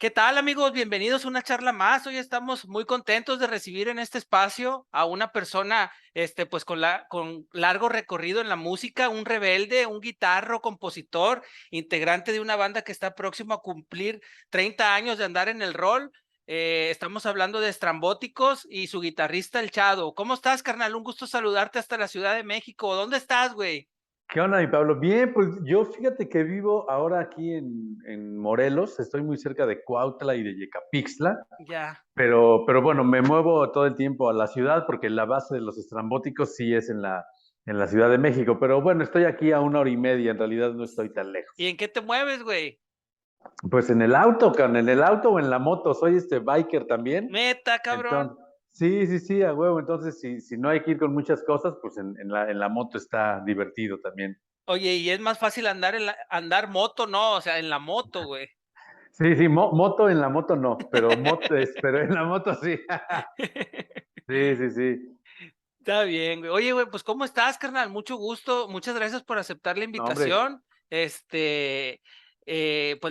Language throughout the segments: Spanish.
¿Qué tal, amigos? Bienvenidos a una charla más. Hoy estamos muy contentos de recibir en este espacio a una persona, pues con largo recorrido en la música, un rebelde, un guitarro, compositor, integrante de una banda que está próximo a cumplir 30 años de andar en el rol. Estamos hablando de Estrambóticos y su guitarrista, el Chado. ¿Cómo estás, carnal? Un gusto saludarte hasta la Ciudad de México. ¿Dónde estás, güey? ¿Qué onda, mi Pablo? Bien, pues yo fíjate que vivo ahora aquí en Morelos, estoy muy cerca de Cuautla y de Yecapixtla, Ya. pero bueno, me muevo todo el tiempo a la ciudad porque la base de los estrambóticos sí es en la Ciudad de México, pero bueno, estoy aquí a 1 hora y media, en realidad no estoy tan ¿Y lejos. en qué te mueves, güey? Pues en el auto, en el auto o en la moto, soy biker también, Neta, cabrón. entonces, sí, sí, sí, a huevo, entonces si no hay que ir con muchas cosas, pues en la moto está divertido también. Oye, y es más fácil andar moto, ¿no? O sea, en la moto, güey. Sí, sí, moto en la moto no, pero en la moto sí. Sí, sí, sí. Está bien, güey. Oye, güey, pues, ¿cómo estás, carnal? Mucho gusto. Muchas gracias por aceptar la No, hombre. invitación. Pues,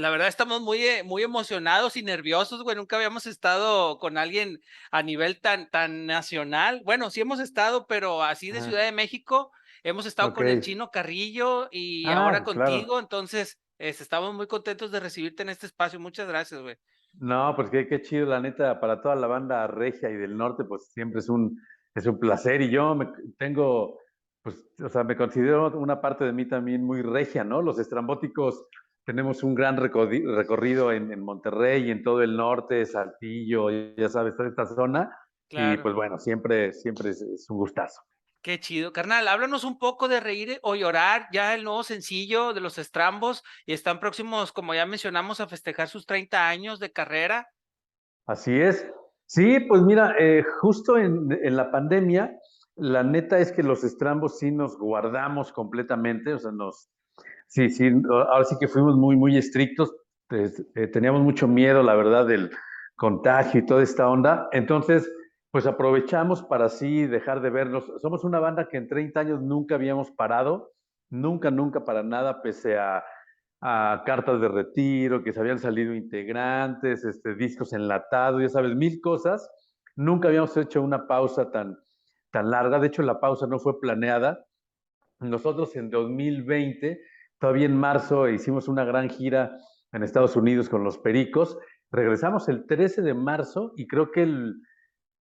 la verdad estamos muy emocionados y nerviosos, güey. Nunca habíamos estado con alguien a nivel tan nacional. Bueno, sí hemos estado, pero así de Ajá. Ciudad de México. Hemos estado Ok. con el Chino Carrillo y ahora Ah, claro. contigo. Entonces, estamos muy contentos de recibirte en este espacio. Muchas gracias, güey. No, pues qué chido, la neta, para toda la banda regia y del norte, pues siempre es un placer. Y yo tengo, pues, o sea, me considero una parte de mí también muy regia, ¿no? Los estrambóticos tenemos un gran recorrido en Monterrey y en todo el norte, Saltillo, ya sabes, toda esta zona. Y Claro. pues bueno, siempre es un gustazo. Qué chido. Carnal, háblanos un poco de Reír o Llorar, ya el nuevo sencillo de los Estrambos, y están próximos, como ya mencionamos, a festejar sus 30 años de carrera. Así es. Sí, pues mira, justo en la pandemia, la neta es que los estrambos sí nos guardamos completamente, o sea, sí, sí, ahora sí que fuimos muy, muy estrictos, pues, teníamos mucho miedo, la verdad, del contagio y toda esta onda, entonces, pues aprovechamos para así dejar de vernos. Somos una banda que en 30 años nunca habíamos parado, nunca, nunca para nada, pese a cartas de retiro, que se habían salido integrantes, discos enlatados, ya sabes, mil cosas. Nunca habíamos hecho una pausa tan larga. De hecho, la pausa no fue planeada. Nosotros en 2020, todavía en marzo, hicimos una gran gira en Estados Unidos con los Pericos. Regresamos el 13 de marzo y creo que el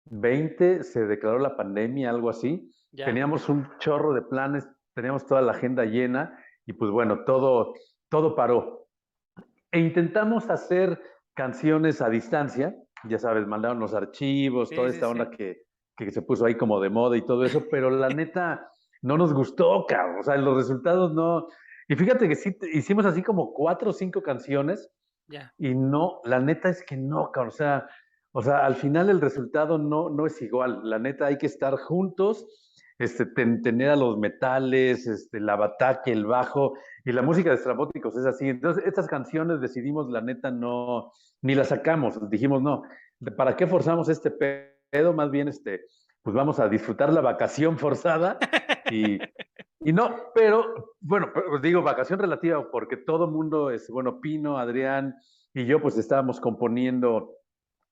20 se declaró la pandemia, algo así. Ya. Teníamos un chorro de planes, teníamos toda la agenda llena y pues bueno, todo paró. E intentamos hacer canciones a distancia, ya sabes, mandaron los archivos, Sí, toda sí, esta sí. onda que se puso ahí como de moda y todo eso, pero la neta no nos gustó, cabrón. O sea, los resultados no. Y fíjate que sí hicimos así como 4 o 5 canciones Ya. y no, la neta es que no, cabrón. O sea, al final el resultado no es igual. La neta hay que estar juntos, tener a los metales, el abataque, el bajo, y la música de Estrambóticos es así. Entonces, estas canciones decidimos, la neta, no, ni las sacamos. Dijimos, no, ¿para qué forzamos este pedo? Más bien, pues vamos a disfrutar la vacación forzada y, y no, pero bueno, digo vacación relativa porque todo mundo bueno, Pino, Adrián y yo pues estábamos componiendo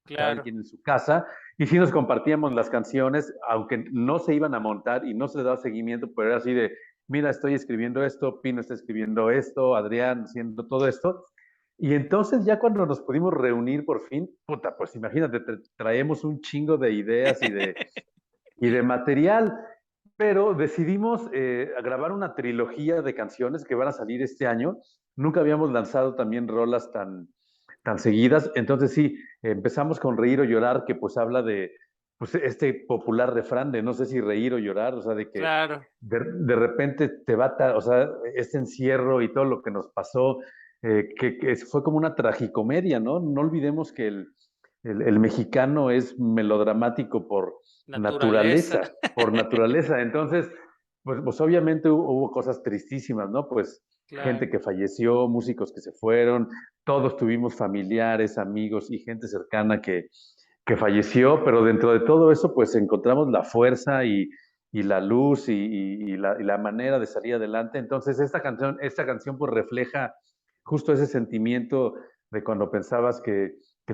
cada Claro. quien en su casa, y sí nos compartíamos las canciones, aunque no se iban a montar y no se les daba seguimiento, pero era así de, mira, estoy escribiendo esto, Pino está escribiendo esto, Adrián haciendo todo esto, y entonces ya cuando nos pudimos reunir por fin, puta, pues imagínate, traemos un chingo de ideas y de material, pero decidimos grabar una trilogía de canciones que van a salir este año. Nunca habíamos lanzado también rolas tan seguidas. Entonces sí, empezamos con Reír o Llorar, que pues habla de pues, este popular refrán de no sé si reír o llorar, o sea, de que Claro. de repente te va, o sea, este encierro y todo lo que nos pasó, que fue como una tragicomedia, ¿no? No olvidemos que el mexicano es melodramático Naturaleza. por naturaleza. Entonces, pues obviamente hubo cosas tristísimas, ¿no? Pues gente Claro. que falleció, músicos que se fueron, todos tuvimos familiares, amigos y gente cercana que falleció, pero dentro de todo eso, pues encontramos la fuerza y la luz y la manera de salir adelante. Entonces, esta canción pues refleja justo ese sentimiento de cuando pensabas que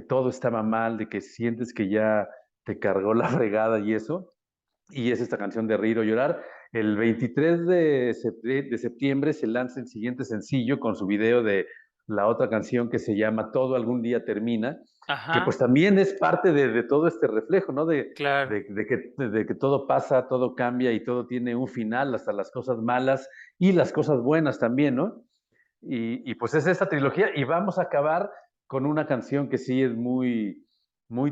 todo estaba mal, de que sientes que ya te cargó la fregada y eso. Y es esta canción de Reír o Llorar. El 23 de septiembre se lanza el siguiente sencillo con su video de la otra canción que se llama Todo algún día termina, que pues Ajá, también es parte de todo este reflejo, ¿no? claro. De que todo pasa, todo cambia y todo tiene un final, hasta las cosas malas y las cosas buenas también, ¿no? Y pues es esta trilogía y vamos a acabar con una canción que sí es muy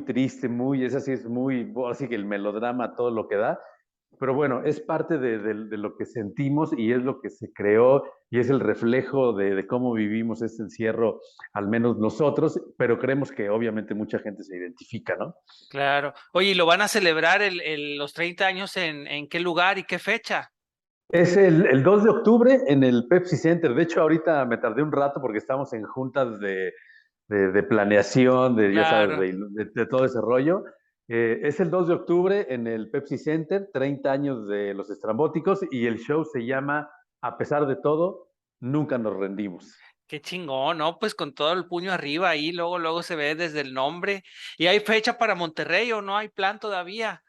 triste, esa sí es muy, así que el melodrama, todo lo que da, pero bueno, es parte de lo que sentimos y es lo que se creó y es el reflejo de cómo vivimos este encierro, al menos nosotros, pero creemos que obviamente mucha gente se identifica, ¿no? Claro. Oye, ¿y lo van a celebrar los 30 años en qué lugar y qué fecha? Es el 2 de octubre en el Pepsi Center. De hecho, ahorita me tardé un rato porque estamos en juntas de planeación, ya sabes, Claro. de todo ese rollo. Es el 2 de octubre en el Pepsi Center, 30 años de los estrambóticos, y el show se llama A pesar de todo, nunca nos rendimos. Qué chingón, ¿no? Pues con todo el puño arriba ahí, luego se ve desde el nombre. ¿Y hay fecha para Monterrey o no hay plan todavía?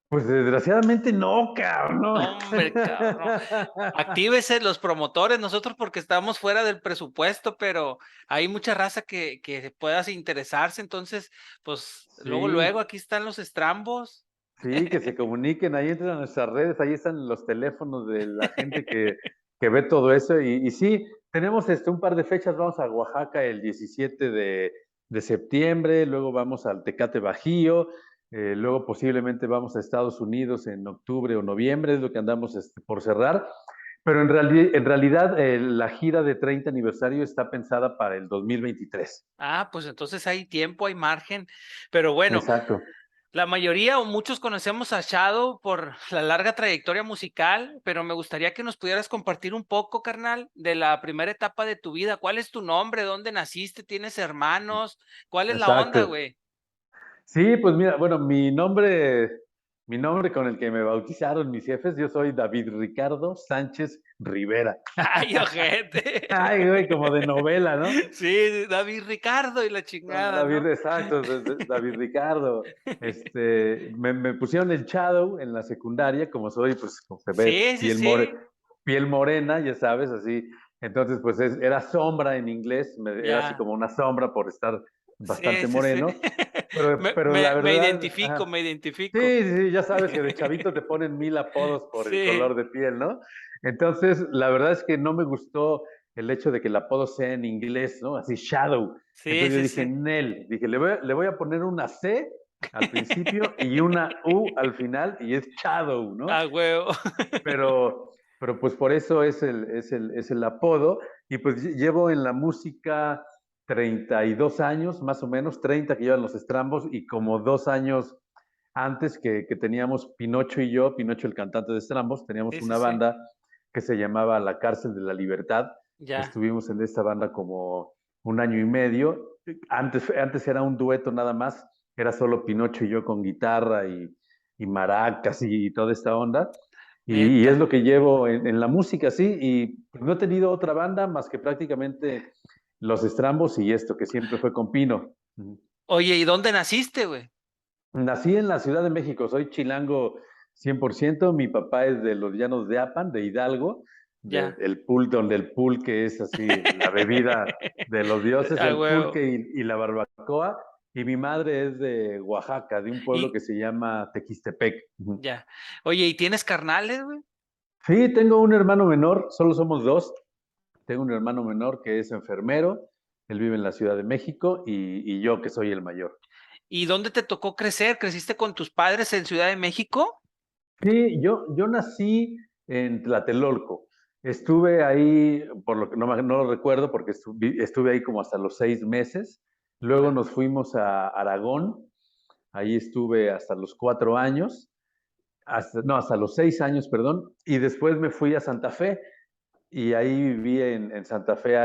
Pues desgraciadamente no, cabrón, no. No, hombre, cabrón. Actívese los promotores, nosotros porque estamos fuera del presupuesto, pero hay mucha raza que puedas interesarse, entonces, pues luego, Sí, aquí están los estrambos. sí, que se comuniquen, ahí entran a nuestras redes, ahí están los teléfonos de la gente que ve todo eso. Y sí, tenemos un par de fechas, vamos a Oaxaca el 17 de septiembre, luego vamos al Tecate Bajío, luego posiblemente vamos a Estados Unidos en octubre o noviembre, es lo que andamos por cerrar. Pero en realidad la gira de 30 aniversario está pensada para el 2023. Ah, pues entonces hay tiempo, hay margen, pero bueno. Exacto. La mayoría o muchos conocemos a Shadow por la larga trayectoria musical, pero me gustaría que nos pudieras compartir un poco, carnal, de la primera etapa de tu vida. ¿Cuál es tu nombre? ¿Dónde naciste? ¿Tienes hermanos? ¿Cuál es la onda, Exacto. güey? Sí, pues mira, bueno, mi nombre con el que me bautizaron mis jefes, yo soy David Ricardo Sánchez Rivera. Ay, ojete. Ay, güey, como de novela, ¿no? Sí, David Ricardo y la chingada, David, ¿no? exacto, David Ricardo. Me pusieron el Shadow en la secundaria, como soy, pues, como se ve, Sí, sí, sí. piel morena, ya sabes, así. Entonces, pues era sombra en inglés, era así Ya. como una sombra por estar Sí, bastante sí, sí. moreno. Me, Pero la me, me verdad, identifico, ajá. me Sí, identifico. sí, sí, ya sabes que de chavito te ponen mil apodos por el Sí, color de piel, ¿no? Entonces, la verdad es que no me gustó el hecho de que el apodo sea en inglés, ¿no? Así, Shadow. sí, Entonces yo sí, dije, sí. Nel, dije, le voy a poner una C al principio y una U al final y es Shadow, ¿no? Ah, huevo. Pero pues por eso es el apodo. Y pues llevo en la música 32 años, más o menos, 30 que llevan los estrambos y como 2 años antes que teníamos Pinocho y yo, Pinocho el cantante de estrambos, teníamos Sí, sí, una sí. banda que se llamaba La Cárcel de la Libertad. Ya. Estuvimos en esta banda como un año y medio. Antes era un dueto nada más, era solo Pinocho y yo con guitarra y maracas y toda esta onda. Y es Neta. lo que llevo en la música, sí, y pues no he tenido otra banda más que prácticamente Los Estrambos y esto, que siempre fue con Pino. Oye, ¿y dónde naciste, güey? Nací en la Ciudad de México, soy chilango 100%. Mi papá es de los Llanos de Apan, de Hidalgo, Ya. donde el pulque es así, la bebida de los dioses, Ah, el huevo. pulque y la barbacoa. Y mi madre es de Oaxaca, de un pueblo Y que se llama Tequistepec. Ujú. ya. Oye, ¿y tienes carnales, güey? Sí, tengo un hermano menor, solo somos dos. Tengo un hermano menor que es enfermero, él vive en la Ciudad de México y yo que soy el mayor. ¿Y dónde te tocó crecer? ¿Creciste con tus padres en Ciudad de México? Sí, yo nací en Tlatelolco. Estuve ahí, por lo que no lo recuerdo, porque estuve ahí como hasta los 6 meses. Luego Ya. nos fuimos a Aragón, ahí estuve hasta los 4 años, no, hasta los 6 años, perdón, y después me fui a Santa Fe y ahí viví en Santa Fe,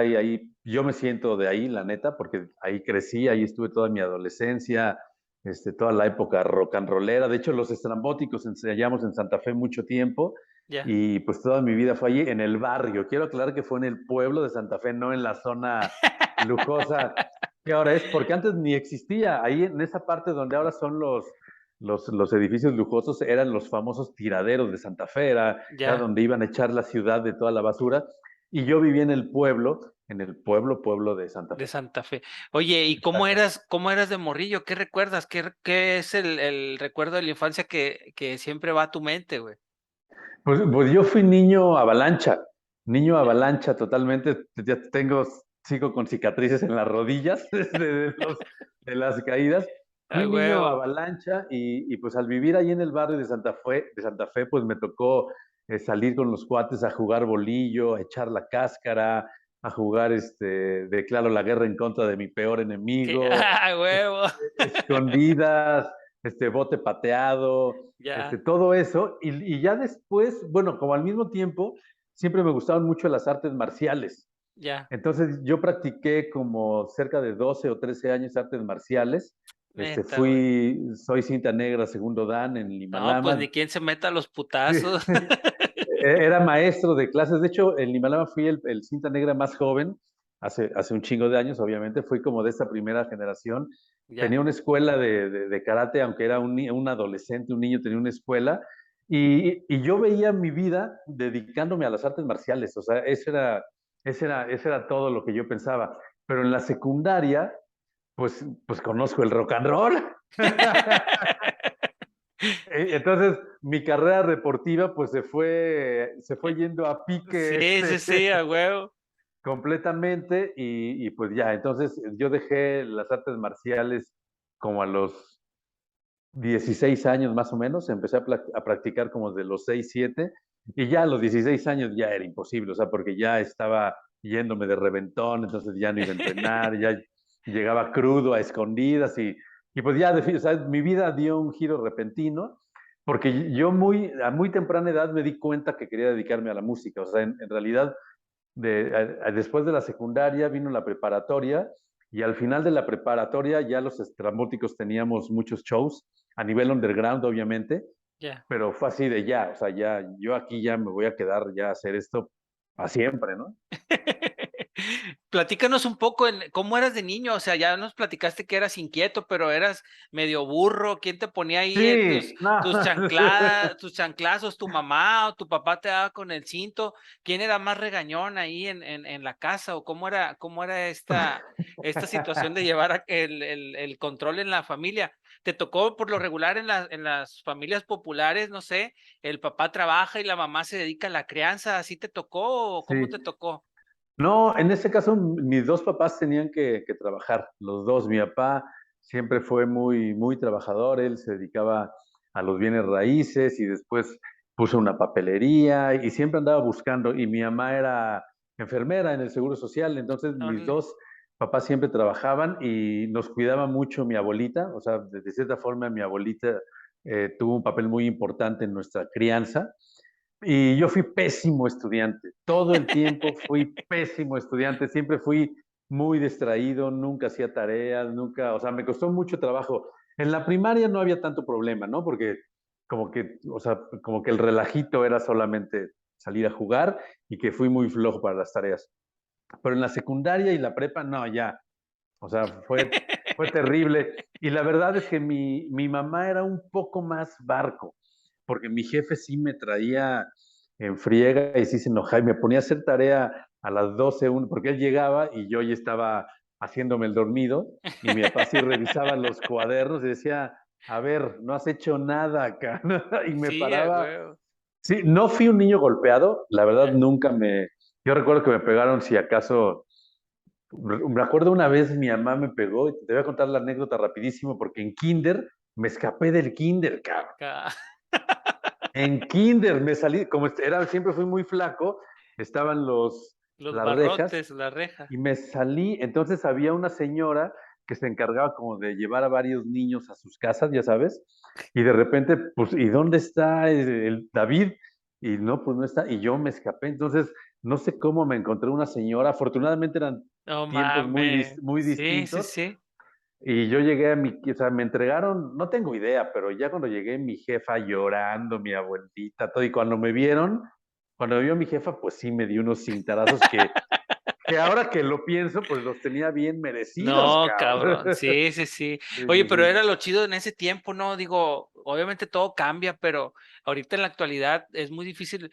yo me siento de ahí, la neta, porque ahí crecí, ahí estuve toda mi adolescencia, toda la época rock and rollera. De hecho, los estrambóticos ensayamos en Santa Fe mucho tiempo Ya. y pues toda mi vida fue allí en el barrio. Quiero aclarar que fue en el pueblo de Santa Fe, no en la zona lujosa. ¿Qué ahora es? Porque antes ni existía. Ahí en esa parte donde ahora son los edificios lujosos, eran los famosos tiraderos de Santa Fe, era Ya, donde iban a echar la ciudad de toda la basura. Y yo vivía en el pueblo de Santa de Fe. Santa Fe. Oye, ¿y Exacto. cómo eras de morrillo? ¿Qué recuerdas? ¿Qué es el recuerdo de la infancia que siempre va a tu mente, güey? Pues yo fui niño avalancha totalmente. Ya sigo con cicatrices en las rodillas de las caídas. Fui A niño huevo. avalancha y pues al vivir ahí en el barrio de Santa Fe, pues me tocó salir con los cuates a jugar bolillo, a echar la cáscara, a jugar, declaro la guerra en contra de mi peor ¿Qué? enemigo, A huevo. escondidas, bote pateado, Ya, todo eso. Y ya después, bueno, como al mismo tiempo, siempre me gustaban mucho las artes marciales. ya. Entonces yo practiqué como cerca de 12 o 13 años artes marciales. Neta, güey. Soy cinta negra segundo dan en No, pues ni Limalama. quien se meta a los Sí. putazos. Era maestro de clases. De hecho, en Limalama fui el cinta negra más joven, hace un chingo de años, obviamente. Fui como de esta primera generación. Tenía Ya. una escuela de karate, aunque era un adolescente, un niño, tenía una escuela. Y yo veía mi vida dedicándome a las artes marciales. O sea, ese era todo lo que yo pensaba. Pero en la secundaria, pues conozco el rock and roll. Entonces, mi carrera deportiva pues se fue yendo a pique Sí, sí, sí, a huevo. completamente pues ya, entonces yo dejé las artes marciales como a los 16 años más o menos, empecé a practicar como de los 6 7 y ya a los 16 años ya era imposible, o sea, porque ya estaba yéndome de reventón, entonces ya no iba a entrenar, ya llegaba crudo a escondidas y pues ya, o sea, mi vida dio un giro repentino porque yo a muy temprana edad me di cuenta que quería dedicarme a la música, o sea, en realidad después de la secundaria vino la preparatoria y al final de la preparatoria ya los estrambóticos teníamos muchos shows a nivel underground, obviamente, Ya. pero fue así de ya, o sea, ya, yo aquí ya me voy a quedar ya a hacer esto para siempre, ¿no? Platícanos un poco en cómo eras de niño, o sea, ya nos platicaste que eras inquieto, pero eras medio burro. ¿Quién te ponía ahí Sí, no. tus chanclazos, tu mamá o tu papá te daba con el cinto? ¿Quién era más regañón ahí en la casa? ¿O cómo era esta situación de llevar el control en la familia? ¿Te tocó por lo regular en las familias populares, no sé, el papá trabaja y la mamá se dedica a la crianza? ¿Así te tocó o cómo Sí. te tocó? No, en ese caso mis dos papás tenían que trabajar, los dos. Mi papá siempre fue muy, muy trabajador, él se dedicaba a los bienes raíces y después puso una papelería y siempre andaba buscando. Y mi mamá era enfermera en el Seguro Social, entonces mis Órale. dos papás siempre trabajaban y nos cuidaba mucho mi abuelita, o sea, de cierta forma mi abuelita tuvo un papel muy importante en nuestra crianza. Y yo fui pésimo estudiante, todo el tiempo fui pésimo estudiante, siempre fui muy distraído, nunca hacía tareas, nunca, o sea, me costó mucho trabajo. En la primaria no había tanto problema, ¿no? Porque o sea, como que el relajito era solamente salir a jugar y que fui muy flojo para las tareas. Pero en la secundaria y la prepa, no, ya, o sea, fue terrible. Y la verdad es que mi mamá era un poco más barco, porque mi jefe sí me traía en friega y sí se enojaba y me ponía a hacer tarea a las 12 1, porque él llegaba y yo ya estaba haciéndome el dormido y mi papá sí revisaba los cuadernos y decía, a ver, no has hecho nada acá. Y me Sí, a paraba. huevo. Sí, no fui un niño golpeado, la verdad Ya. nunca yo recuerdo que me pegaron si acaso. Me acuerdo una vez mi mamá me pegó, y te voy a contar la anécdota rapidísimo, porque en kinder me escapé del kinder, cabrón. Ca- En kinder me salí, como siempre fui muy flaco, estaban Los las rejas barrotes, la reja. y me salí. Entonces había una señora que se encargaba como de llevar a varios niños a sus casas, ya sabes, y de repente, pues, ¿y dónde está el David? Y no, pues no está, y yo me escapé. Entonces, no sé cómo me encontré una señora, afortunadamente eran No tiempos mames. muy Sí, sí, distintos, sí. y yo llegué o sea, me entregaron, no tengo idea, pero ya cuando llegué, mi jefa llorando, mi abuelita, todo, y cuando me vio mi jefa, pues sí me dio unos cintarazos que que ahora que lo pienso, pues los tenía bien merecidos, No, cabrón, cabrón. sí, sí, sí. Sí, Oye, sí, pero sí. era lo chido en ese tiempo, ¿no? Digo, obviamente todo cambia, pero ahorita en la actualidad es muy difícil.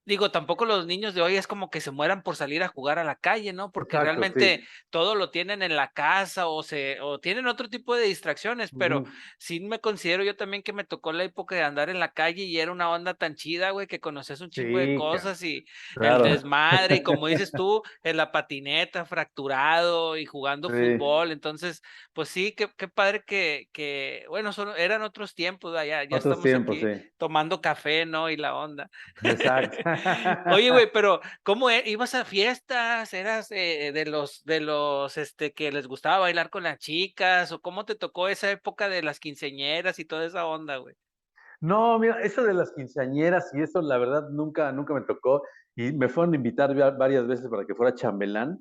Digo, tampoco los niños de hoy es como que se mueran por salir a jugar a la calle, ¿no? Porque Exacto, sí. realmente todo lo tienen en la casa o tienen otro tipo de distracciones, pero Ujú. sí me considero yo también que me tocó la época de andar en la calle y era una onda tan chida, güey, que conoces un chingo de Sí, cosas y el claro. desmadre y como dices tú, en la patineta fracturado y jugando Sí, fútbol, entonces, pues sí, qué padre bueno, eran otros tiempos, ¿verdad? Ya otros estamos tiempos, aquí sí. tomando café, ¿no? Y la onda. Exacto. Oye, güey, pero ¿cómo ibas a fiestas? ¿Eras que les gustaba bailar con las chicas? ¿O cómo te tocó esa época de las quinceañeras y toda esa onda, güey? No, mira, eso de las quinceañeras y eso, la verdad, nunca me tocó. Y me fueron a invitar varias veces para que fuera chambelán.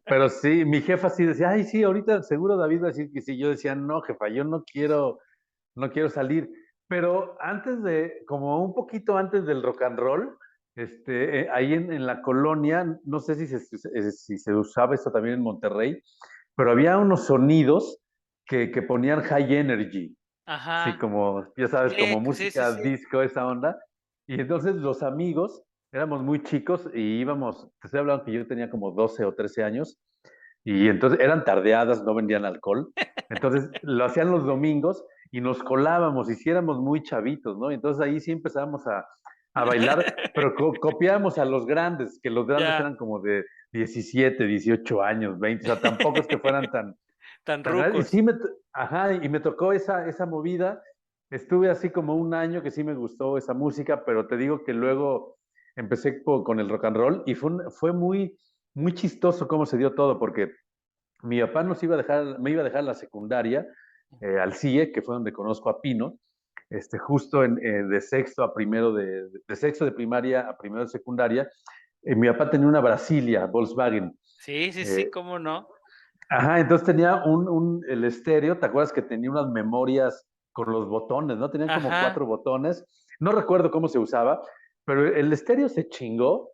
Pero sí, mi jefa sí decía, ay, sí, ahorita seguro David va a decir que sí. Yo decía, no, jefa, yo no quiero salir. Pero como un poquito antes del rock and roll, ahí en la colonia, no sé si se usaba esto también en Monterrey, pero había unos sonidos que ponían high energy. Sí, Ajá. como, ya sabes, como Sí, sí, sí, música sí. disco, esa onda. Y entonces los amigos, éramos muy chicos y íbamos, te estoy hablando que yo tenía como 12 o 13 años, y entonces eran tardeadas, no vendían alcohol. Entonces lo hacían los domingos y nos colábamos, y sí éramos muy chavitos, ¿no? Entonces ahí sí empezábamos a bailar, pero copiábamos a los grandes, que los grandes Ya. eran como de 17, 18 años, 20, o sea, tampoco es que fueran Tan y rucos. sí ajá, y me tocó esa movida. Estuve así como un año que sí me gustó esa música, pero te digo que luego empecé con el rock and roll y fue muy, muy chistoso cómo se dio todo, porque mi papá me iba a dejar la secundaria al CIE, que fue donde conozco a Pino, justo de sexto a primero de sexto de primaria a primero de secundaria. Mi papá tenía una Brasilia, Volkswagen. Sí, sí, sí, eh, cómo no. Ajá, entonces tenía el estéreo, ¿te acuerdas que tenía unas memorias con los botones, ¿no? Tenían como Ajá. 4 botones. No recuerdo cómo se usaba, pero el estéreo se chingó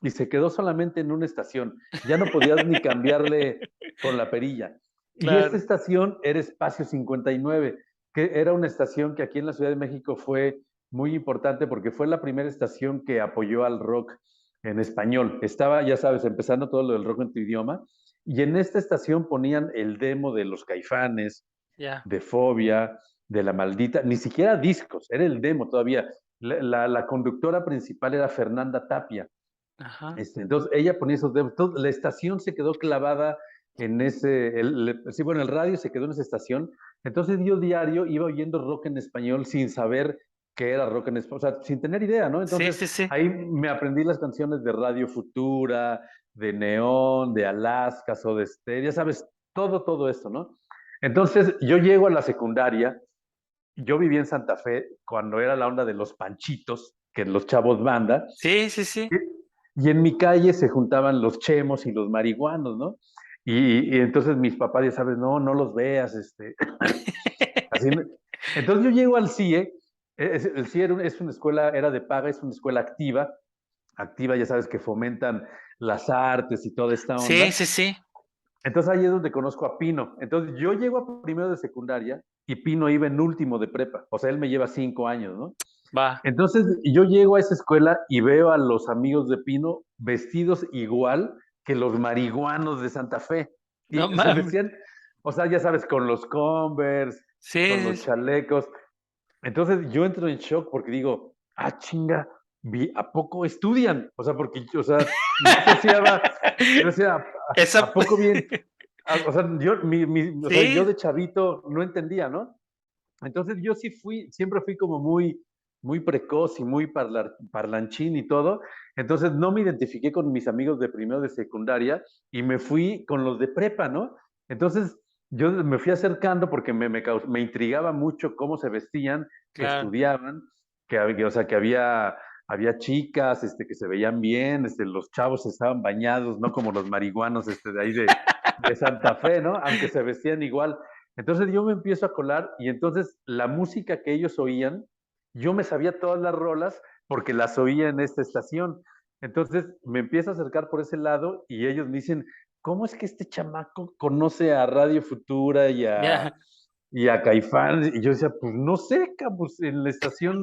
y se quedó solamente en una estación. Ya no podías ni cambiarle con la perilla. Y esta Claro. estación era Espacio 59, que era una estación que aquí en la Ciudad de México fue muy importante porque fue la primera estación que apoyó al rock en español. Estaba, ya sabes, empezando todo lo del rock en tu idioma, y en esta estación ponían el demo de Los Caifanes, Ya. de Fobia, de La Maldita, ni siquiera discos, era el demo todavía. La conductora principal era Fernanda Tapia. Ajá. Entonces ella ponía esos demos. Entonces, la estación se quedó clavada en sí, bueno, el radio se quedó en esa estación. Entonces yo diario iba oyendo rock en español sin saber qué era rock en español, o sea, sin tener idea, ¿no? Sí, Entonces sí, sí. ahí me aprendí las canciones de Radio Futura, de Neón, de Alaska, Soda Stereo, ya sabes, todo esto, ¿no? Entonces yo llego a la secundaria. Yo viví en Santa Fe cuando era la onda de los panchitos, que los chavos banda, Sí, sí, sí. y en mi calle se juntaban los chemos y los marihuanos, ¿no? Y entonces mis papás, ya sabes, no los veas, así. Entonces yo llego al CIE. El CIE es una escuela, era de paga, es una escuela activa, ya sabes, que fomentan las artes y toda esta Sí, onda. sí, sí. Entonces ahí es donde conozco a Pino. Entonces yo llego a primero de secundaria y Pino iba en último de prepa, o sea, él me lleva 5 años, ¿no? Va. Entonces yo llego a esa escuela y veo a los amigos de Pino vestidos igual que los marihuanos de Santa Fe. No Y se mames. vestían, o sea, ya sabes, con los Converse, con Sí, los sí, sí. chalecos. Entonces yo entro en shock porque digo, chinga, ¿a poco estudian? O sea, porque, o sea, me asociaba, yo decía, ¿a Esa. poco bien? O sea, yo Sí, de chavito no entendía, ¿no? Entonces yo sí siempre fui como muy, muy precoz y muy parlanchín y todo. Entonces no me identifiqué con mis amigos de primero de secundaria y me fui con los de prepa, ¿no? Entonces yo me fui acercando porque me intrigaba mucho cómo se vestían, que claro. estudiaban, o sea, que había chicas que se veían bien, los chavos estaban bañados, no como los marihuanos de ahí de Santa Fe, ¿no? Aunque se vestían igual. Entonces yo me empiezo a colar y entonces la música que ellos oían, yo me sabía todas las rolas porque las oía en esta estación. Entonces me empiezo a acercar por ese lado y ellos me dicen, ¿cómo es que este chamaco conoce a Radio Futura Ya. y a Caifán? Y yo decía, pues no sé, pues en la estación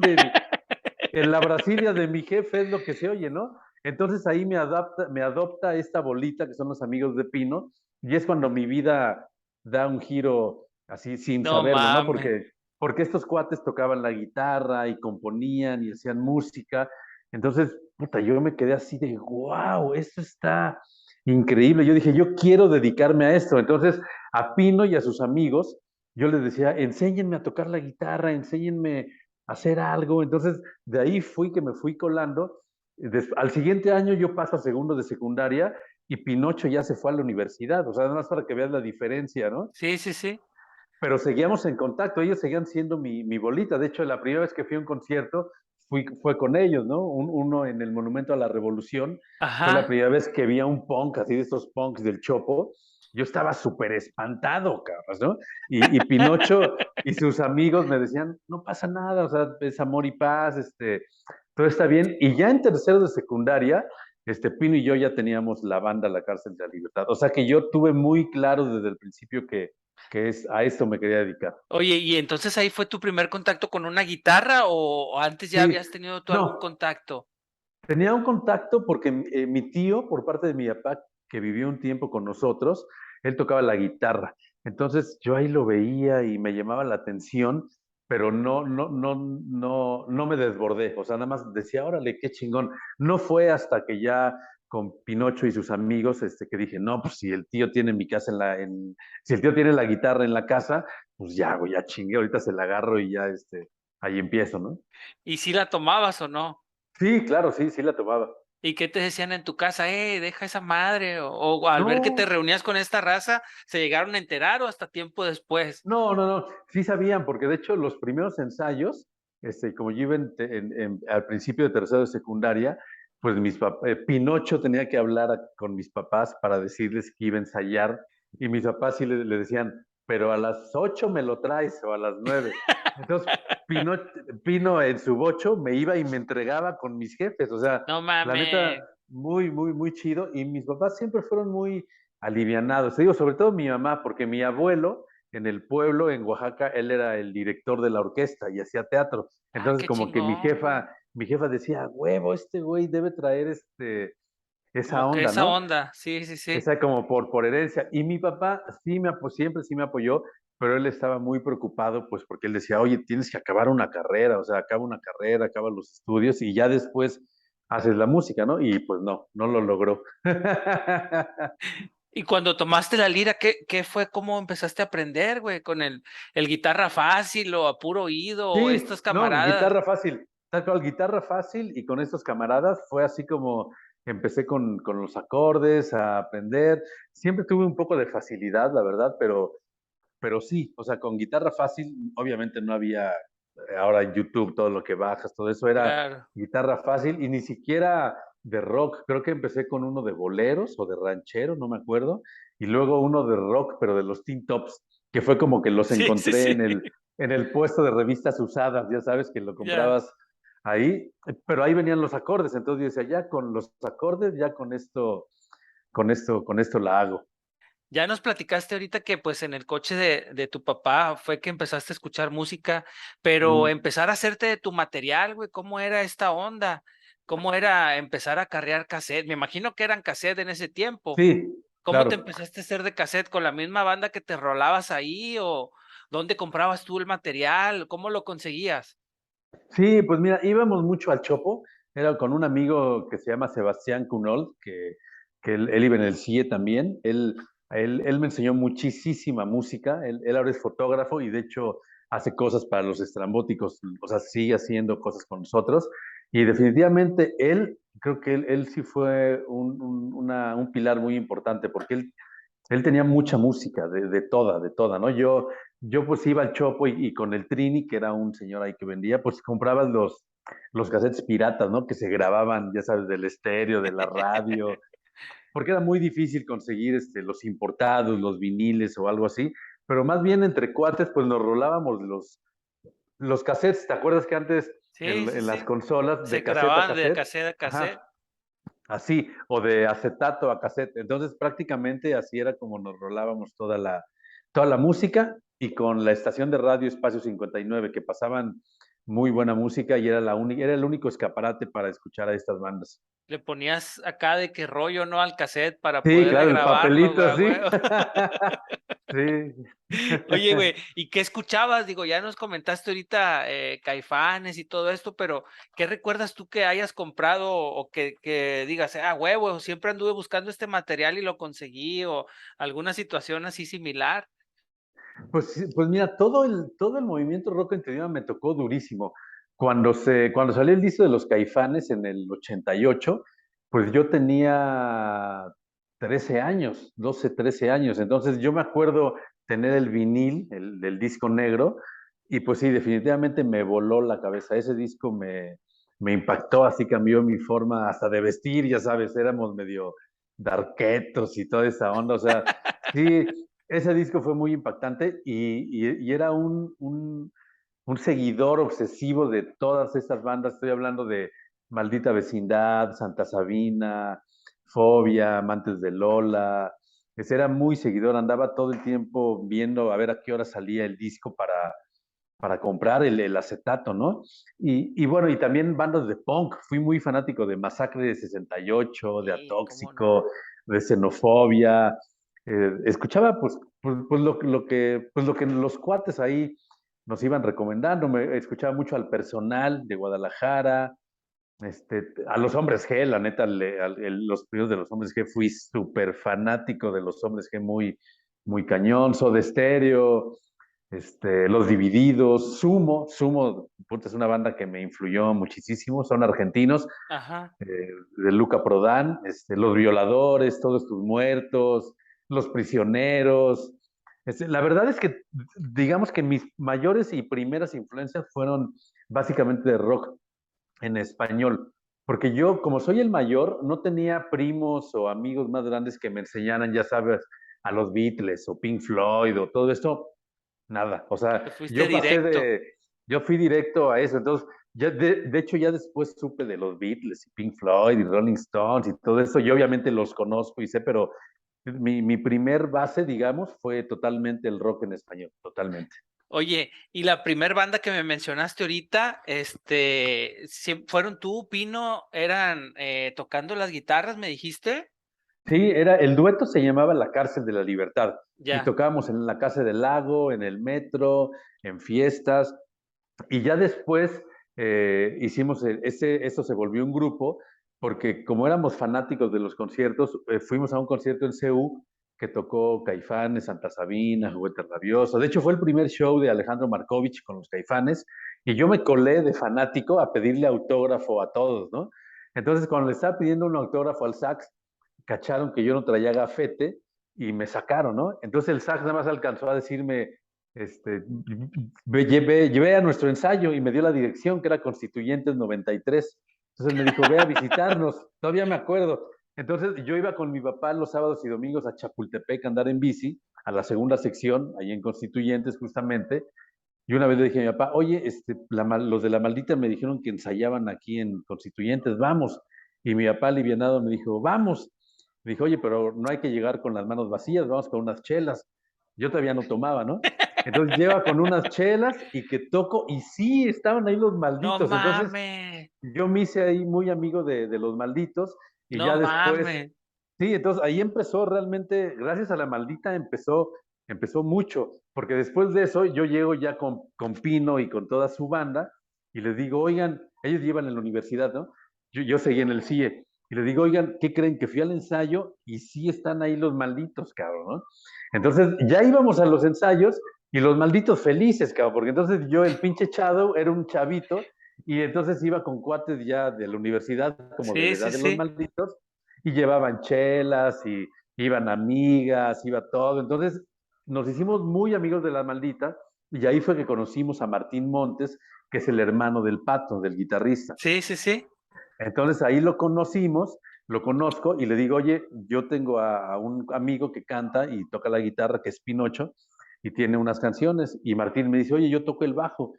en la Brasilia de mi jefe es lo que se oye, ¿no? Entonces ahí me adopta esta bolita que son los amigos de Pino y es cuando mi vida da un giro así sin No saberlo, ¿no? mames. Porque estos cuates tocaban la guitarra y componían y hacían música. Entonces, puta, yo me quedé así de, wow, esto está increíble. Yo dije, yo quiero dedicarme a esto. Entonces, a Pino y a sus amigos, yo les decía, enséñenme a tocar la guitarra, enséñenme a hacer algo. Entonces, de ahí fui que me fui colando. Al siguiente año yo paso a segundo de secundaria y Pinocho ya se fue a la universidad. O sea, nada más para que veas la diferencia, ¿no? Sí, sí, sí. Pero seguíamos en contacto, ellos seguían siendo mi bolita. De hecho, la primera vez que fui a un concierto fue con ellos, ¿no? Uno en el Monumento a la Revolución. Fue la Ajá. primera vez que vi a un punk, así de estos punks del Chopo. Yo estaba súper espantado, cabrón, ¿no? Y Pinocho y sus amigos me decían, no pasa nada, o sea, es amor y paz, todo está bien. Y ya en tercero de secundaria, Pino y yo ya teníamos la banda La Cárcel de la Libertad. O sea que yo tuve muy claro desde el principio que a esto me quería dedicar. Oye, ¿y entonces ahí fue tu primer contacto con una guitarra o antes ya Sí, habías tenido tú algún no, contacto? tenía un contacto porque mi tío, por parte de mi papá, que vivió un tiempo con nosotros, él tocaba la guitarra. Entonces yo ahí lo veía y me llamaba la atención, pero no me desbordé. O sea, nada más decía, órale, qué chingón. No fue hasta que ya con Pinocho y sus amigos, que dije, no, pues si el tío tiene mi casa si el tío tiene la guitarra en la casa, pues ya, güey, ya chingué, ahorita se la agarro y ya, ahí empiezo, ¿no? ¿Y si la tomabas o no? Sí, claro, sí, sí la tomaba. ¿Y qué te decían en tu casa? Deja esa madre. O al ver que te No, reunías con esta raza, ¿se llegaron a enterar o hasta tiempo después? no, sí sabían, porque de hecho los primeros ensayos, como yo iba al principio de tercero de secundaria, pues Pinocho tenía que hablar con mis papás para decirles que iba a ensayar, y mis papás sí le decían, pero a las 8 me lo traes o a las 9. Entonces, Pino, Pino en su bocho me iba y me entregaba con mis jefes, o sea, No la neta, mames. muy, muy, muy chido, y mis papás siempre fueron muy alivianados, te digo, sobre todo mi mamá, porque mi abuelo en el pueblo, en Oaxaca, él era el director de la orquesta y hacía teatro. Ah, Entonces, qué como que chingón, güey. mi jefa decía, huevo, este güey debe traer esa Como que onda, esa ¿no? onda. Sí, sí, sí. Esa como por herencia. Y mi papá siempre sí me apoyó, pero él estaba muy preocupado, pues porque él decía, oye, tienes que acabar una carrera, o sea, acaba una carrera, acaba los estudios y ya después haces la música, ¿no? Y pues no lo logró. Y cuando tomaste la lira, ¿qué fue? ¿Cómo empezaste a aprender, güey? ¿Con el guitarra fácil o a puro oído o Sí, estos no, camaradas? guitarra fácil, tal cual, guitarra fácil y con estos camaradas fue así como empecé con los acordes a aprender. Siempre tuve un poco de facilidad, la verdad, pero sí, o sea, con guitarra fácil, obviamente no había ahora en YouTube todo lo que bajas, todo eso era Claro. guitarra fácil y ni siquiera de rock. Creo que empecé con uno de boleros o de ranchero, no me acuerdo, y luego uno de rock, pero de los Teen Tops, que fue como que los Sí, sí, encontré sí. en el puesto de revistas usadas, ya sabes que lo Ya. comprabas ahí, pero ahí venían los acordes, entonces yo decía, ya con los acordes, ya con esto la hago. Ya nos platicaste ahorita que pues en el coche de tu papá fue que empezaste a escuchar música, pero Mm. empezar a hacerte de tu material, güey, ¿cómo era esta onda? ¿Cómo era empezar a carrear cassette? Me imagino que eran cassette en ese tiempo. Sí, ¿Cómo te claro. empezaste a hacer de cassette? ¿Con la misma banda que te rolabas ahí o dónde comprabas tú el material? ¿Cómo lo conseguías? Sí, pues mira, íbamos mucho al Chopo, era con un amigo que se llama Sebastián Cunol, que él iba en el CIE también, él me enseñó muchísima música, él ahora es fotógrafo y de hecho hace cosas para los estrambóticos, o sea, sigue haciendo cosas con nosotros y definitivamente creo que él sí fue un pilar muy importante porque él tenía mucha música, de toda, ¿no? Yo pues iba al Chopo y con el Trini, que era un señor ahí que vendía, pues comprabas los cassettes piratas, ¿no? Que se grababan, ya sabes, del estéreo, de la radio, porque era muy difícil conseguir los importados, los viniles o algo así, pero más bien entre cuates, pues nos rolábamos los cassettes. ¿Te acuerdas que antes Sí, en, sí, en las sí. consolas Se de cassette a grababan de cassette? cassette a cassette. Ajá. así, o de acetato a cassette. Entonces prácticamente así era como nos rolábamos toda la música y con la estación de radio Espacio 59 que pasaban muy buena música y era era el único escaparate para escuchar a estas bandas. Le ponías acá de qué rollo, ¿no? Al cassette para Sí, poder claro, el grabarlo, papelito, güey, sí. güey. Sí. Oye, güey, ¿y qué escuchabas? Digo, ya nos comentaste ahorita Caifanes y todo esto, pero ¿qué recuerdas tú que hayas comprado o que digas, huevo, siempre anduve buscando este material y lo conseguí o alguna situación así similar? Pues, pues mira, todo el movimiento rock en tu idioma me tocó durísimo. Cuando salió el disco de los Caifanes en el 88, pues yo tenía 13 años, 12, 13 años. Entonces yo me acuerdo tener el vinil, del disco negro, y pues sí, definitivamente me voló la cabeza. Ese disco me impactó, así cambió mi forma hasta de vestir, ya sabes, éramos medio darketos y toda esa onda. O sea, sí, ese disco fue muy impactante y era un seguidor obsesivo de todas estas bandas. Estoy hablando de Maldita Vecindad, Santa Sabina, Fobia, Amantes de Lola. Ese era muy seguidor, andaba todo el tiempo viendo a ver a qué hora salía el disco para comprar el acetato, ¿no? Y bueno, y también bandas de punk. Fui muy fanático de Masacre de 68, de Sí, cómo no. Atóxico, de Xenofobia. Escuchaba pues lo que los cuates ahí nos iban recomendando. Me escuchaba mucho al Personal de Guadalajara, a los Hombres G, la neta, los primeros de los Hombres G, fui súper fanático de los Hombres G, muy cañón. Soda Stereo, Los Divididos, Sumo, puta, es una banda que me influyó muchísimo, son argentinos, Ajá. de Luca Prodan, Los Violadores, Todos Tus Muertos, Los Prisioneros. La verdad es que, digamos que mis mayores y primeras influencias fueron básicamente de rock en español, porque yo, como soy el mayor, no tenía primos o amigos más grandes que me enseñaran, ya sabes, a los Beatles o Pink Floyd o todo esto, nada. O sea, Te fuiste directo. yo fui directo a eso. Entonces, ya de hecho, ya después supe de los Beatles y Pink Floyd y Rolling Stones y todo eso. Yo obviamente los conozco y sé, pero mi primer base, digamos, fue totalmente el rock en español, totalmente. Oye, y la primer banda que me mencionaste ahorita, ¿fueron tú, Pino, eran tocando las guitarras, me dijiste? Sí, el dueto se llamaba La Cárcel de la Libertad y Ya. tocábamos en la Casa del Lago, en el metro, en fiestas. Y ya después hicimos, eso se volvió un grupo, porque como éramos fanáticos de los conciertos, fuimos a un concierto en CU que tocó Caifanes, Santa Sabina, Juguete Rabioso. De hecho, fue el primer show de Alejandro Markovich con los Caifanes, y yo me colé de fanático a pedirle autógrafo a todos, ¿no? Entonces, cuando le estaba pidiendo un autógrafo al sax, cacharon que yo no traía gafete y me sacaron, ¿no? Entonces el sax nada más alcanzó a decirme, este, llevé a nuestro ensayo y me dio la dirección que era Constituyentes 93. Entonces me dijo, ve a visitarnos, todavía me acuerdo. Entonces yo iba con mi papá los sábados y domingos a Chapultepec a andar en bici, a la segunda sección, ahí en Constituyentes justamente, y una vez le dije a mi papá, oye, los de la maldita me dijeron que ensayaban aquí en Constituyentes, vamos. Y mi papá alivianado me dijo, vamos. Me dijo, oye, pero no hay que llegar con las manos vacías, vamos con unas chelas. Yo todavía no tomaba, ¿no? Entonces lleva con unas chelas y que toco, y sí, estaban ahí los No malditos. Entonces mames, yo me hice ahí muy amigo de los malditos, y no ya después, mames. sí, entonces ahí empezó realmente, gracias a la maldita empezó mucho, porque después de eso yo llego ya con Pino y con toda su banda y les digo, oigan, ellos llevan en la universidad, ¿no? Yo seguí en el CIE y les digo, oigan, ¿qué creen? Que fui al ensayo y sí están ahí los malditos, cabrón, ¿no? Entonces ya íbamos a los ensayos y los malditos felices, cabrón, porque entonces yo, el pinche Shadow, era un chavito y entonces iba con cuates ya de la universidad, como de Sí, la sí, edad de los sí. malditos, y llevaban chelas y iban amigas, iba todo. Entonces nos hicimos muy amigos de la maldita y ahí fue que conocimos a Martín Montes, que es el hermano del Pato, del guitarrista. Sí, sí, sí. Entonces ahí lo conocimos, lo conozco y le digo, oye, yo tengo a un amigo que canta y toca la guitarra, que es Pinocho, y tiene unas canciones. Y Martín me dice, oye, yo toco el bajo.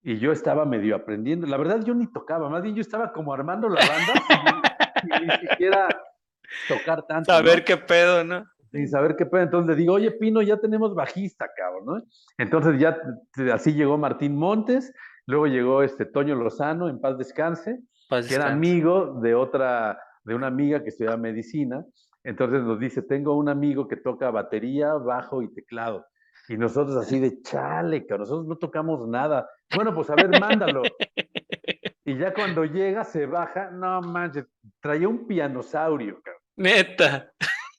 Y yo estaba medio aprendiendo. La verdad, yo ni tocaba, más bien yo estaba como armando la banda. ni siquiera tocar tanto, Saber ¿no? qué pedo, ¿no? Sin saber qué pedo. Entonces le digo, oye, Pino, ya tenemos bajista, cabrón, ¿no? Entonces ya así llegó Martín Montes, luego llegó Toño Lozano, en paz descanse, Paz que era descanse. amigo de una amiga que estudiaba medicina. Entonces nos dice, tengo un amigo que toca batería, bajo y teclado. Y nosotros así de chale, cabrón, nosotros no tocamos nada. Bueno, pues a ver, mándalo. Y ya cuando llega, se baja, no manches, traía un pianosaurio, cabrón. Neta.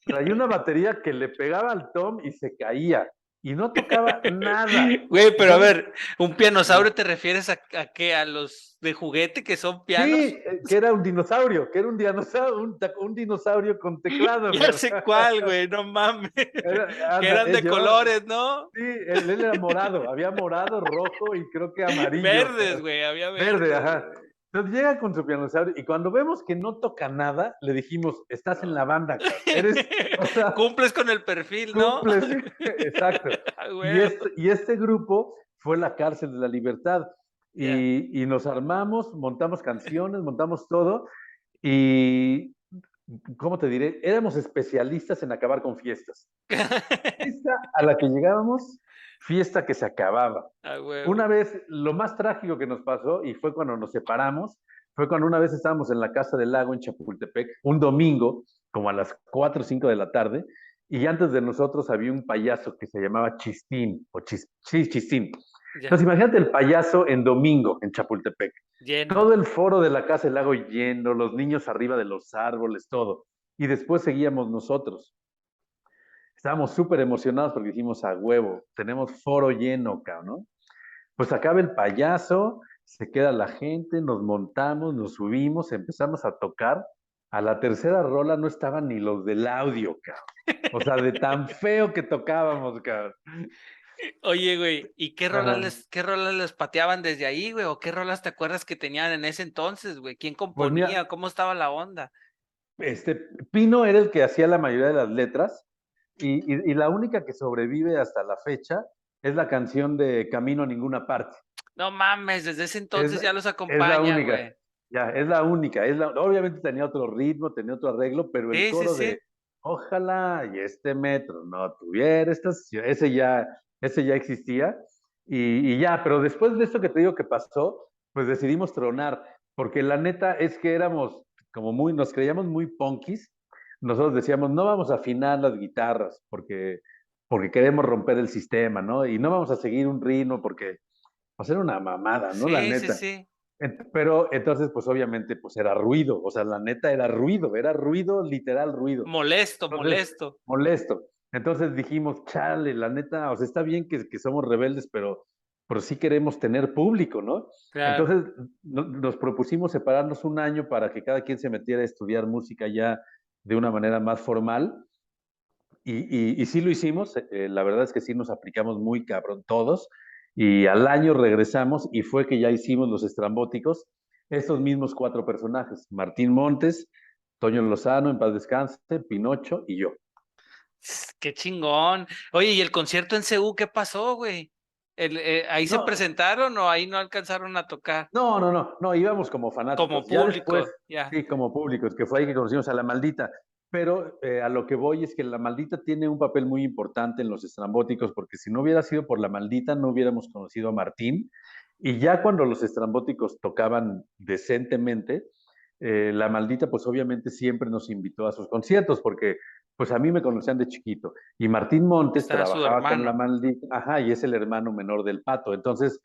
Traía una batería que le pegaba al tom y se caía. Y no tocaba nada. Güey, pero a Entonces, ver, ¿un pianosaurio te refieres a qué? ¿A los de juguete que son sí, pianos? que era un dinosaurio, que era un dinosaurio con teclado. Ya sé cuál, güey, no mames. Que Anda, eran de llevaba, colores, ¿no? sí, él era morado, había morado, rojo y creo que amarillo. Verdes, güey, había Verde, verdes, ajá. güey. Entonces llega con su pianosaurio y cuando vemos que no toca nada, le dijimos, estás en la banda, cabrón. Eres, o sea, Cumples con el perfil, ¿no? cumples, exacto. A Y huevo. este grupo fue la Cárcel de la Libertad. Ya. Y nos armamos, montamos canciones, montamos todo. Y, ¿cómo te diré? Éramos especialistas en acabar con fiestas. Fiesta a la que llegábamos, fiesta que se acababa. A huevo. Una vez, lo más trágico que nos pasó, y fue cuando nos separamos, fue cuando una vez estábamos en la Casa del Lago en Chapultepec, un domingo, como a las 4 o 5 de la tarde, y antes de nosotros había un payaso que se llamaba Chistín, sí, Chistín. Ya. Entonces imagínate el payaso en domingo en Chapultepec. Lleno. Todo el foro de la Casa del Lago lleno, los niños arriba de los árboles, todo. Y después seguíamos nosotros. Estábamos súper emocionados porque dijimos a huevo, tenemos foro lleno, cabrón, ¿no? Pues acaba el payaso, se queda la gente, nos montamos, nos subimos, empezamos a tocar. A la tercera rola no estaban ni los del audio, cabrón. O sea, de tan feo que tocábamos, cabrón. Oye, güey, ¿y Ajá. qué rolas les pateaban desde ahí, güey? ¿O qué rolas te acuerdas que tenían en ese entonces, güey? ¿Quién Pues mira, componía? ¿Cómo estaba la onda? este Pino era el que hacía la mayoría de las letras y la única que sobrevive hasta la fecha es la canción de Camino a Ninguna Parte. No mames, desde ese Es, entonces ya los es la acompaña, única, güey. ya, es la única. Obviamente tenía otro ritmo, tenía otro arreglo, pero el Sí, sí, coro sí. de ojalá y este metro no tuviera estación, ese ya existía. Y ya, pero después de esto que te digo que pasó, pues decidimos tronar, porque la neta es que éramos como nos creíamos muy punkis. Nosotros decíamos, no vamos a afinar las guitarras porque queremos romper el sistema, ¿no? Y no vamos a seguir un ritmo porque va a ser una mamada, ¿no? La Sí, sí, neta. sí. Pero entonces, pues obviamente, pues era ruido, o sea, la neta era ruido, literal ruido. Molesto, Entonces, molesto. molesto. Entonces dijimos, chale, la neta, o sea, está bien que somos rebeldes, pero sí queremos tener público, ¿no? Claro. Entonces nos propusimos separarnos un año para que cada quien se metiera a estudiar música ya de una manera más formal. Y sí lo hicimos, la verdad es que sí nos aplicamos muy cabrón todos, y al año regresamos y fue que ya hicimos los estrambóticos, estos mismos cuatro personajes, Martín Montes, Toño Lozano, en paz descanse, Pinocho y yo. Qué chingón. Oye, ¿y el concierto en CU qué pasó, güey? ¿Ahí se No, presentaron o ahí no alcanzaron a tocar? no, íbamos como Como fanáticos. Ya después, público, ya. sí, como públicos, que fue ahí que conocimos a La Maldita. Pero a lo que voy es que La Maldita tiene un papel muy importante en los estrambóticos, porque si no hubiera sido por La Maldita, no hubiéramos conocido a Martín. Y ya cuando los estrambóticos tocaban decentemente, La Maldita, pues obviamente siempre nos invitó a sus conciertos, porque pues a mí me conocían de chiquito. Y Martín Montes Está su trabajaba con La hermano. Maldita, ajá, y es el hermano menor del Pato. Entonces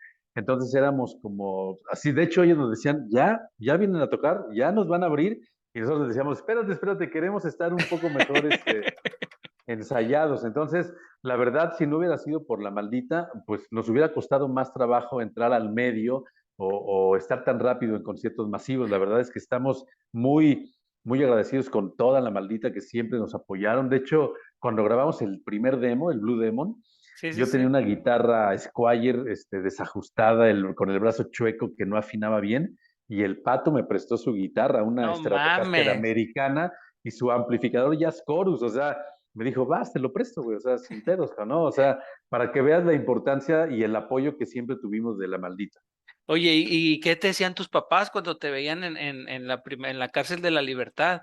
éramos como así, de hecho ellos nos decían, ya vienen a tocar, ya nos van a abrir, y nosotros les decíamos, espérate, queremos estar un poco mejor ensayados. Entonces, la verdad, si no hubiera sido por La Maldita, pues nos hubiera costado más trabajo entrar al medio o estar tan rápido en conciertos masivos. La verdad es que estamos muy agradecidos con toda La Maldita que siempre nos apoyaron. De hecho, cuando grabamos el primer demo, el Blue Demon, Sí, sí, yo tenía sí. una guitarra Squire desajustada, con el brazo chueco que no afinaba bien, y el Pato me prestó su guitarra, una No Stratocaster mames. americana, y su amplificador Jazz Chorus. O sea, me dijo, vas, te lo presto, güey, o sea, sin pedos, ¿no? O sea, para que veas la importancia y el apoyo que siempre tuvimos de La Maldita. Oye, ¿y qué te decían tus papás cuando te veían en la cárcel de la Libertad?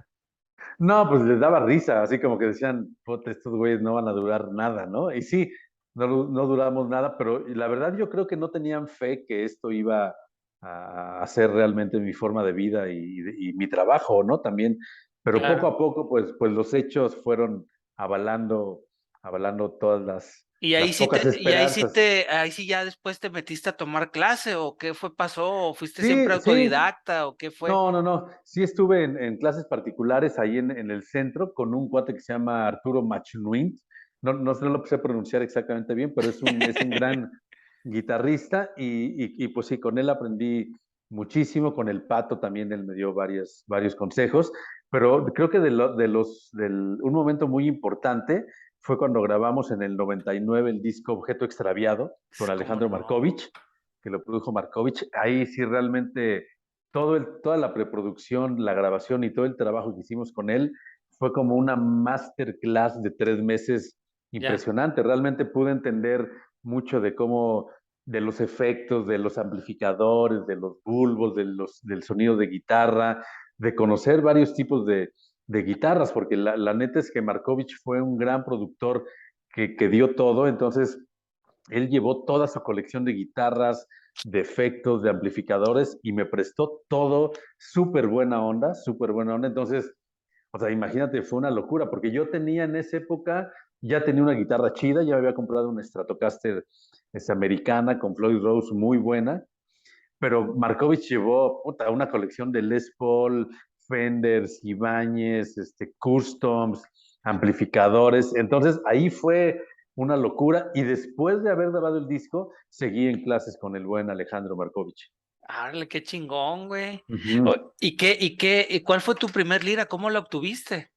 No, pues les daba risa, así como que decían, puta, estos güeyes no van a durar nada, ¿no? Y sí, no duramos nada, pero la verdad yo creo que no tenían fe que esto iba a ser realmente mi forma de vida y mi trabajo, ¿no? También, pero poco Claro. a poco, pues los hechos fueron avalando, avalando todas Y las pocas esperanzas. ahí sí ya después te metiste a tomar clase, o qué pasó, o fuiste siempre Sí, sí, autodidacta, o qué fue. no. Sí estuve en clases particulares ahí en el centro con un cuate que se llama Arturo Machinuint. No lo sé pronunciar exactamente bien, pero es un gran guitarrista y pues sí, con él aprendí muchísimo. Con el Pato también él me dio varios consejos, pero creo que un momento muy importante fue cuando grabamos en el 99 el disco Objeto Extraviado con ¿Cómo Alejandro no? Markovich, que lo produjo Markovich. Ahí sí realmente toda la preproducción, la grabación y todo el trabajo que hicimos con él fue como una masterclass de 3 meses Ya. impresionante. Realmente pude entender mucho de cómo, de los efectos, de los amplificadores, de los bulbos, del sonido de guitarra, de conocer varios tipos de guitarras, porque la neta es que Markovich fue un gran productor que dio todo. Entonces él llevó toda su colección de guitarras, de efectos, de amplificadores y me prestó todo súper buena onda, súper buena onda. Entonces, o sea, imagínate, fue una locura porque yo tenía en esa época, ya tenía una guitarra chida, ya me había comprado una Stratocaster americana con Floyd Rose muy buena, pero Markovich llevó puta, una colección de Les Paul, Fenders, Ibáñez, Customs, amplificadores. Entonces ahí fue una locura y después de haber grabado el disco, seguí en clases con el buen Alejandro Markovich. Árale, qué chingón, güey. Ujú. Y cuál fue tu primer lira? ¿Cómo la obtuviste?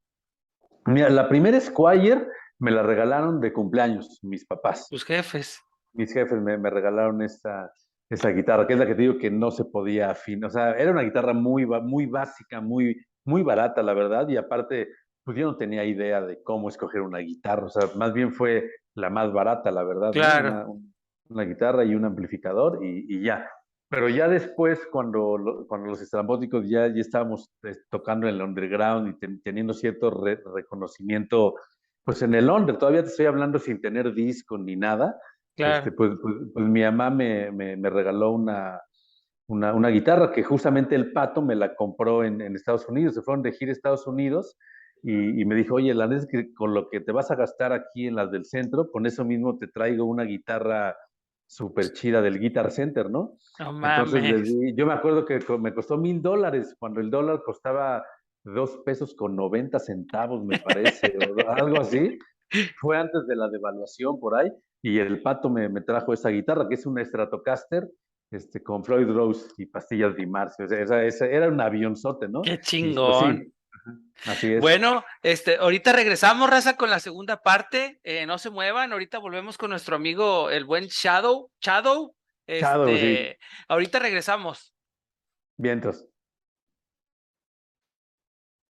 Mira, la primera Squire me la regalaron de cumpleaños, mis papás. Tus jefes. Mis jefes me regalaron esa guitarra, que es la que te digo que no se podía afinar. O sea, era una guitarra muy básica, muy barata, la verdad, y aparte, pues yo no tenía idea de cómo escoger una guitarra. O sea, más bien fue la más barata, la verdad, ¿no? Claro. Una guitarra y un amplificador y ya. Pero ya después, cuando los estrambóticos ya estábamos tocando en el underground y teniendo cierto reconocimiento, pues en el under, todavía te estoy hablando sin tener disco ni nada. Claro. Pues mi mamá me regaló una guitarra que justamente el Pato me la compró en Estados Unidos. Se fueron de gira a Estados Unidos y me dijo, oye, la neta es que con lo que te vas a gastar aquí en las del centro, con eso mismo te traigo una guitarra súper chida del Guitar Center, ¿no? No Entonces mames. yo me acuerdo que me costó $1,000 cuando el dólar costaba 2 pesos con 90 centavos, me parece, o algo así. Fue antes de la devaluación por ahí y el Pato me trajo esa guitarra, que es una Stratocaster, con Floyd Rose y pastillas de Marcio. O sea, era un avionzote, ¿no? Qué Y pues chingón. sí, así es. Bueno, ahorita regresamos, raza, con la segunda parte. No se muevan, ahorita volvemos con nuestro amigo, el buen Shadow. Shadow, Chado, sí. ahorita regresamos. Vientos.